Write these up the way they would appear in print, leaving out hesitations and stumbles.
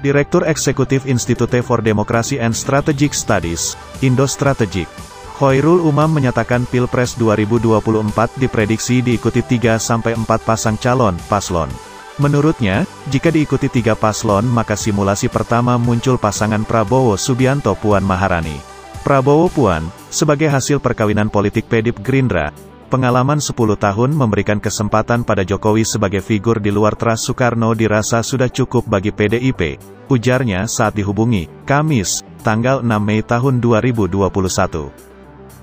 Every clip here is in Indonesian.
Direktur Eksekutif Institute for Democracy and Strategic Studies, Indo Strategic, Khoirul Umam menyatakan Pilpres 2024 diprediksi diikuti 3-4 pasang calon, paslon. Menurutnya, jika diikuti 3 paslon maka simulasi pertama muncul pasangan Prabowo Subianto Puan Maharani. Prabowo Puan, sebagai hasil perkawinan politik PDIP Gerindra, pengalaman 10 tahun memberikan kesempatan pada Jokowi sebagai figur di luar Tras Soekarno dirasa sudah cukup bagi PDIP, ujarnya saat dihubungi, Kamis, tanggal 6 Mei tahun 2021.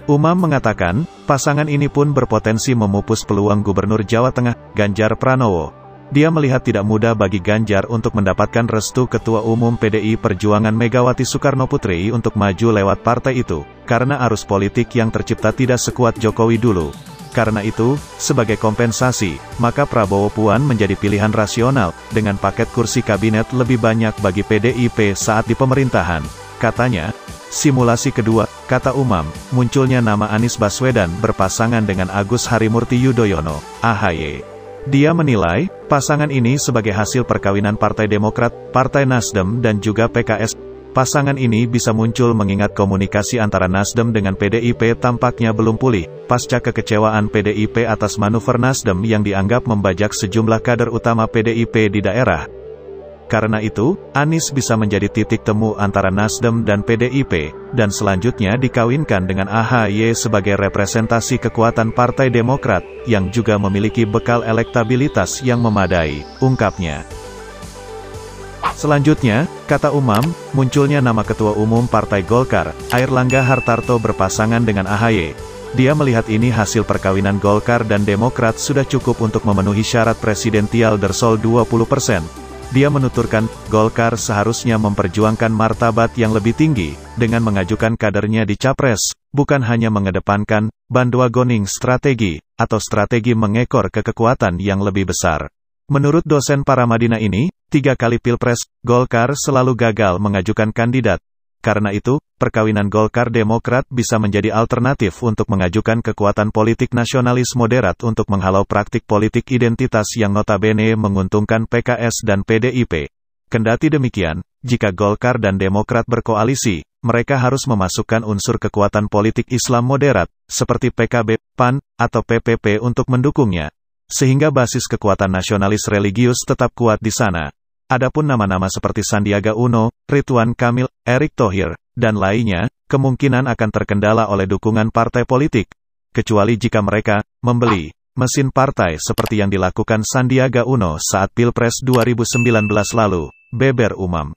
Umam mengatakan, pasangan ini pun berpotensi memupus peluang Gubernur Jawa Tengah, Ganjar Pranowo. Dia melihat tidak mudah bagi Ganjar untuk mendapatkan restu Ketua Umum PDI Perjuangan Megawati Soekarnoputri untuk maju lewat partai itu, karena arus politik yang tercipta tidak sekuat Jokowi dulu. Karena itu, sebagai kompensasi, maka Prabowo Puan menjadi pilihan rasional, dengan paket kursi kabinet lebih banyak bagi PDIP saat di pemerintahan. Katanya, simulasi kedua, kata Umam, munculnya nama Anies Baswedan berpasangan dengan Agus Harimurti Yudhoyono, AHY. Dia menilai, pasangan ini sebagai hasil perkawinan Partai Demokrat, Partai Nasdem dan juga PKS. Pasangan ini bisa muncul mengingat komunikasi antara Nasdem dengan PDIP tampaknya belum pulih, pasca kekecewaan PDIP atas manuver Nasdem yang dianggap membajak sejumlah kader utama PDIP di daerah. Karena itu, Anies bisa menjadi titik temu antara Nasdem dan PDIP, dan selanjutnya dikawinkan dengan AHY sebagai representasi kekuatan Partai Demokrat, yang juga memiliki bekal elektabilitas yang memadai, ungkapnya. Selanjutnya, kata Umam, munculnya nama Ketua Umum Partai Golkar, Airlangga Hartarto berpasangan dengan AHY. Dia melihat ini hasil perkawinan Golkar dan Demokrat sudah cukup untuk memenuhi syarat presidensial threshold 20%. Dia menuturkan, Golkar seharusnya memperjuangkan martabat yang lebih tinggi, dengan mengajukan kadernya di Capres, bukan hanya mengedepankan, bandwagoning strategi, atau strategi mengekor ke kekuatan yang lebih besar. Menurut dosen Paramadina ini, 3 kali Pilpres, Golkar selalu gagal mengajukan kandidat. Karena itu, perkawinan Golkar-Demokrat bisa menjadi alternatif untuk mengajukan kekuatan politik nasionalis moderat untuk menghalau praktik politik identitas yang notabene menguntungkan PKS dan PDIP. Kendati demikian, jika Golkar dan Demokrat berkoalisi, mereka harus memasukkan unsur kekuatan politik Islam moderat, seperti PKB, PAN, atau PPP untuk mendukungnya. Sehingga basis kekuatan nasionalis religius tetap kuat di sana. Adapun nama-nama seperti Sandiaga Uno, Ridwan Kamil, Erick Thohir, dan lainnya, kemungkinan akan terkendala oleh dukungan partai politik. Kecuali jika mereka membeli mesin partai seperti yang dilakukan Sandiaga Uno saat Pilpres 2019 lalu, beber Umam.